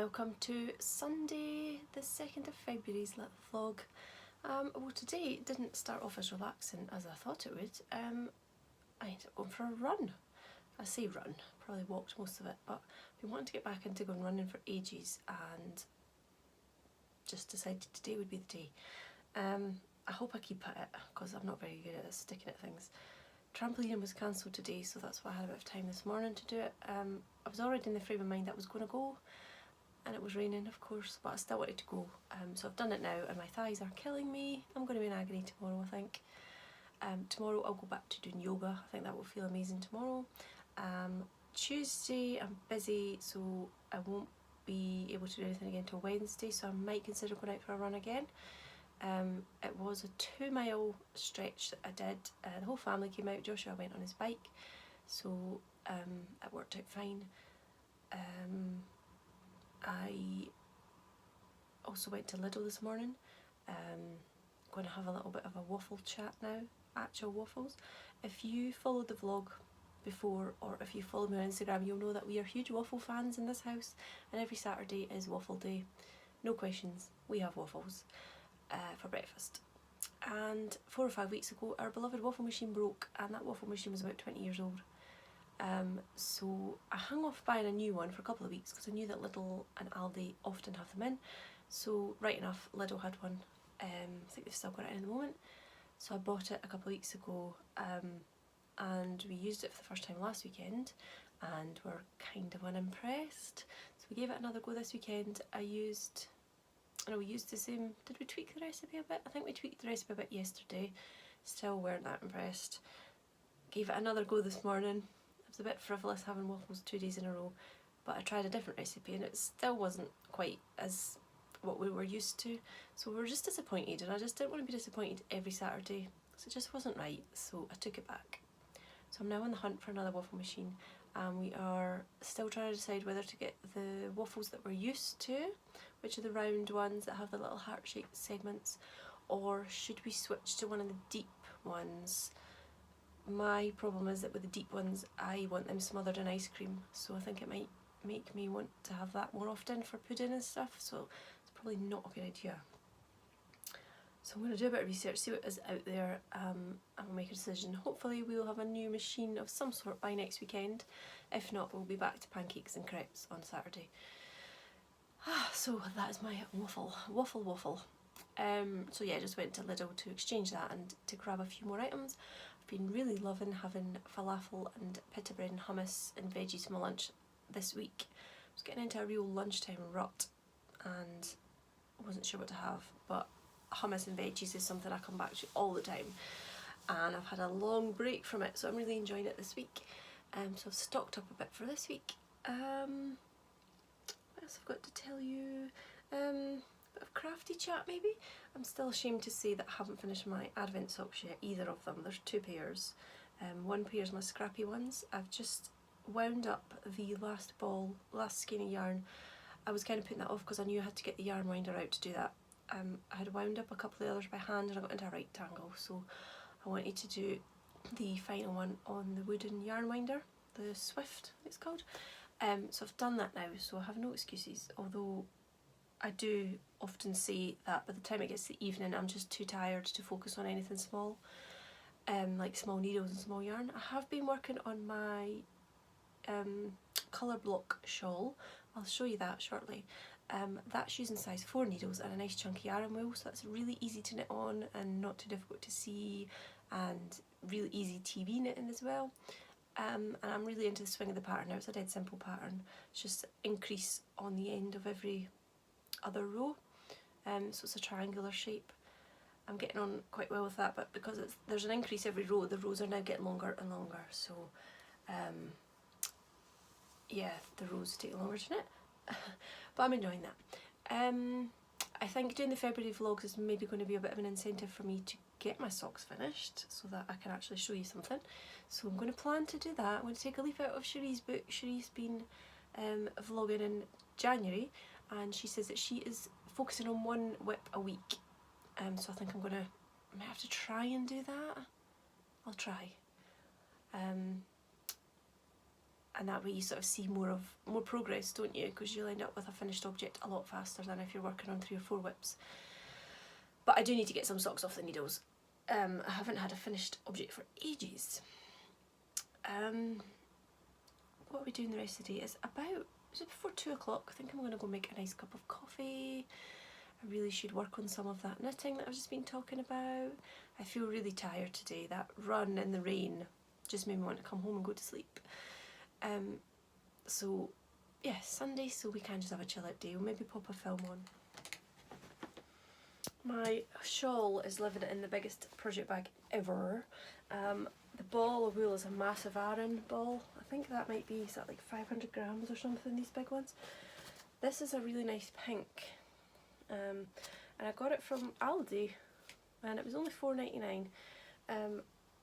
welcome to Sunday the 2nd of February's little vlog. Well, today didn't start off as relaxing as I thought it would. I ended up going for a run. I say run, probably walked most of it, but I've been wanting to get back into going running for ages and just decided today would be the day. I hope I keep at it because I'm not very good at sticking at things. Trampoline was cancelled today, so that's why I had a bit of time this morning to do it. I was already in the frame of mind that I was going to go, and it was raining of course, but I still wanted to go. So I've done it now and my thighs are killing me. I'm going to be in agony tomorrow, I think. Tomorrow I'll go back to doing yoga. I think that will feel amazing tomorrow. Tuesday I'm busy, so I won't be able to do anything again till Wednesday, so I might consider going out for a run again. It was a 2-mile stretch that I did. The whole family came out. Joshua went on his bike, so it worked out fine. I also went to Lidl this morning. Going to have a little bit of a waffle chat now, actual waffles. If you followed the vlog before, or if you follow me on Instagram, you'll know that we are huge waffle fans in this house, and every Saturday is waffle day. No questions, we have waffles for breakfast. And 4 or 5 weeks ago our beloved waffle machine broke, and that waffle machine was about 20 years old. So I hung off buying a new one for a couple of weeks because I knew that Lidl and Aldi often have them in. So right enough, Lidl had one. I think they've still got it in at the moment. So I bought it a couple of weeks ago, and we used it for the first time last weekend and we're kind of unimpressed. So we gave it another go this weekend. We used the same, did we tweak the recipe a bit? I think we tweaked the recipe a bit yesterday. Still weren't that impressed. Gave it another go this morning. It was a bit frivolous having waffles 2 days in a row, but I tried a different recipe and it still wasn't quite as what we were used to. So we were just disappointed, and I just didn't want to be disappointed every Saturday, so it just wasn't right, so I took it back. So I'm now on the hunt for another waffle machine, and we are still trying to decide whether to get the waffles that we're used to, which are the round ones that have the little heart-shaped segments, or should we switch to one of the deep ones. My problem is that with the deep ones I want them smothered in ice cream, so I think it might make me want to have that more often for pudding and stuff, so it's probably not a good idea. So I'm going to do a bit of research, see what is out there, and we'll make a decision. Hopefully we'll have a new machine of some sort by next weekend. If not, we'll be back to pancakes and crepes on Saturday. So that is my waffle. So yeah, I just went to Lidl to exchange that and to grab a few more items. I've been really loving having falafel and pita bread and hummus and veggies for my lunch this week. I was getting into a real lunchtime rut and I wasn't sure what to have, but hummus and veggies is something I come back to all the time, and I've had a long break from it, so I'm really enjoying it this week. So I've stocked up a bit for this week. What else I've got to tell you? A bit of crafty chat maybe. I'm still ashamed to say that I haven't finished my advent socks yet, either of them. There's 2 pairs. One pair is my scrappy ones. I've just wound up the last skein of yarn. I was kind of putting that off because I knew I had to get the yarn winder out to do that. I had wound up a couple of the others by hand and I got into a rectangle, so I wanted to do the final one on the wooden yarn winder, the Swift it's called. So I've done that now, so I have no excuses, although I do often say that by the time it gets to the evening I'm just too tired to focus on anything small, like small needles and small yarn. I have been working on my colour block shawl. I'll show you that shortly. That's using size 4 needles and a nice chunky yarn wool, so that's really easy to knit on and not too difficult to see, and really easy TV knitting as well. And I'm really into the swing of the pattern now. It's a dead simple pattern. It's just increase on the end of every other row, so it's a triangular shape. I'm getting on quite well with that, but because there's an increase every row, the rows are now getting longer and longer, so yeah, the rows take longer to knit. But I'm enjoying that. I think doing the February vlogs is maybe going to be a bit of an incentive for me to get my socks finished so that I can actually show you something. So I'm going to plan to do that. I'm going to take a leaf out of Sherrie's book. Sherrie's been vlogging in January, and she says that she is focusing on 1 whip a week. So I think I might have to try and do that. I'll try. and that way you sort of see more progress, don't you? Because you'll end up with a finished object a lot faster than if you're working on 3 or 4 whips. But I do need to get some socks off the needles. I haven't had a finished object for ages. What are we doing the rest of the day? Is it before 2 o'clock? I think I'm going to go make a nice cup of coffee. I really should work on some of that knitting that I've just been talking about. I feel really tired today. That run in the rain just made me want to come home and go to sleep. So yeah, Sunday, so we can just have a chill out day. We'll maybe pop a film on. My shawl is living in the biggest project bag ever. The ball of wool is a massive Aran ball. I think that might be, is that like 500 grams or something, these big ones? This is a really nice pink. And I got it from Aldi and it was only $4.99.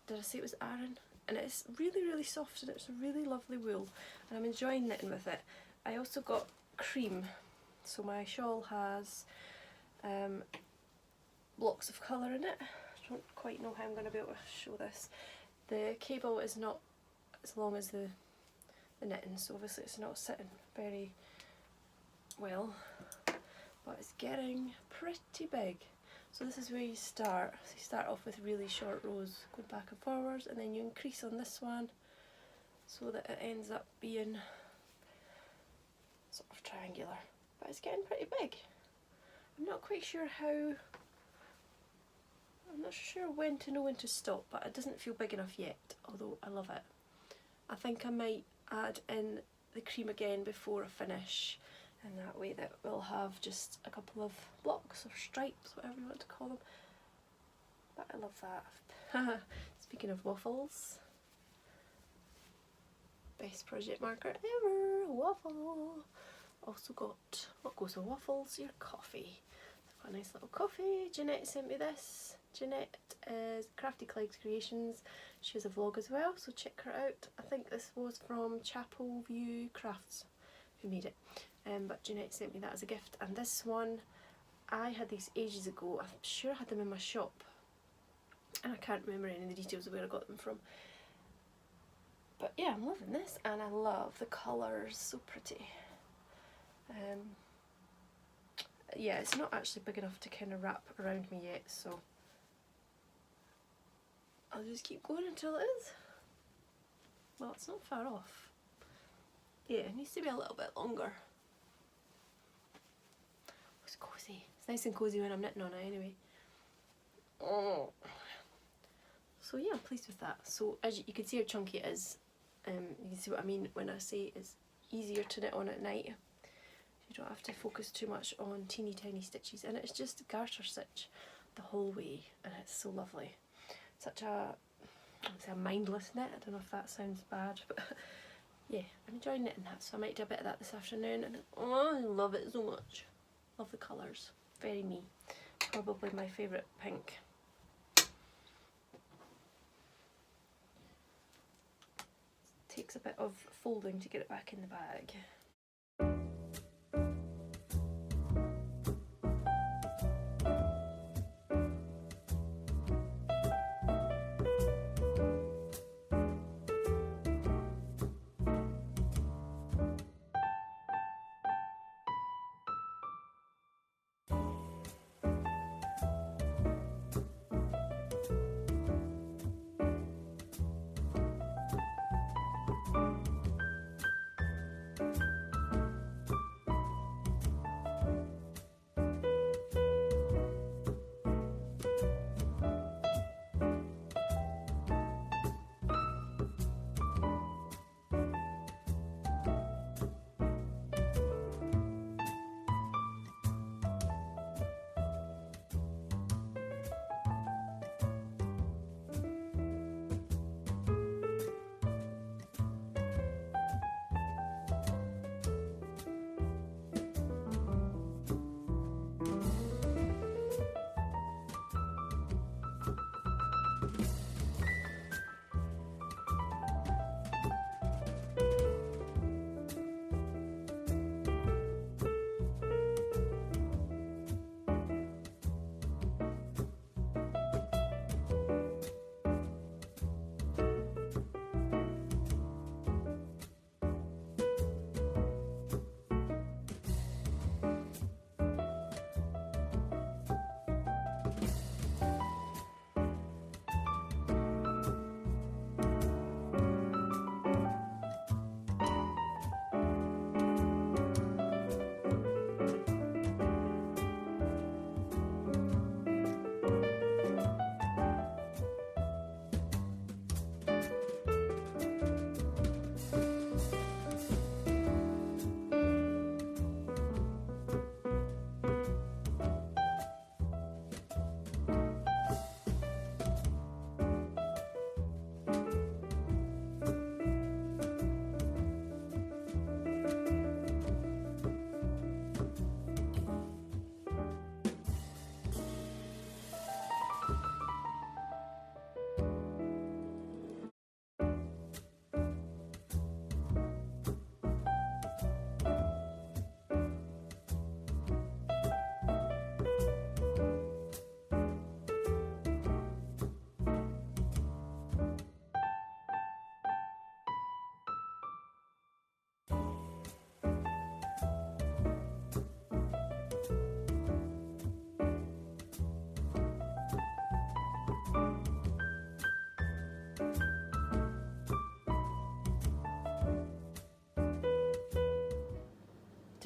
Did I say it was Aran? And it's really, really soft and it's a really lovely wool and I'm enjoying knitting with it. I also got cream, so my shawl has blocks of colour in it. I don't quite know how I'm going to be able to show this. The cable is not as long as the knitting, so obviously it's not sitting very well, but it's getting pretty big. So this is where you start. So you start off with really short rows going back and forwards, and then you increase on this one so that it ends up being sort of triangular. But it's getting pretty big. I'm not quite sure how, I'm not sure when to know when to stop, but it doesn't feel big enough yet, although I love it. I think I might add in the cream again before I finish, and that way that we'll have just a couple of blocks or stripes, whatever you want to call them. But I love that. Speaking of waffles, best project marker ever, a waffle. Also got, what goes with waffles? Your coffee. I've got a nice little coffee. Jeanette sent me this. Jeanette is CraftyCleggCreations. She has a vlog as well, so check her out. I think this was from Chapel View Crafts who made it. But Jeanette sent me that as a gift, and this one, I had these ages ago. I'm sure I had them in my shop and I can't remember any of the details of where I got them from. But yeah, I'm loving this and I love the colours, so pretty. Yeah, it's not actually big enough to kind of wrap around me yet, so I'll just keep going until it is. Well, it's not far off. Yeah, it needs to be a little bit longer. It's cosy. It's nice and cosy when I'm knitting on it anyway. Oh. So yeah, I'm pleased with that. So as you can see how chunky it is. You can see what I mean when I say it's easier to knit on at night. You don't have to focus too much on teeny tiny stitches, and it's just garter stitch the whole way, and it's so lovely. Such a, I would say a mindless knit. I don't know if that sounds bad, but yeah, I'm enjoying knitting that, so I might do a bit of that this afternoon, and oh, I love it so much. Love the colours, very me. Probably my favourite pink. Takes a bit of folding to get it back in the bag.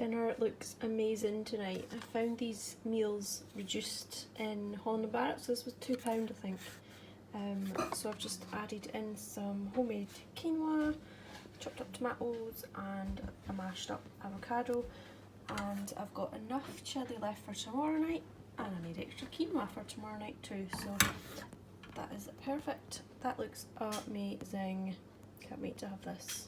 Dinner looks amazing tonight. I found these meals reduced in Holland & Barrett, so this was £2 I think. So I've just added in some homemade quinoa, chopped up tomatoes and a mashed up avocado, and I've got enough chilli left for tomorrow night, and I need extra quinoa for tomorrow night too, so that is perfect. That looks amazing. Can't wait to have this.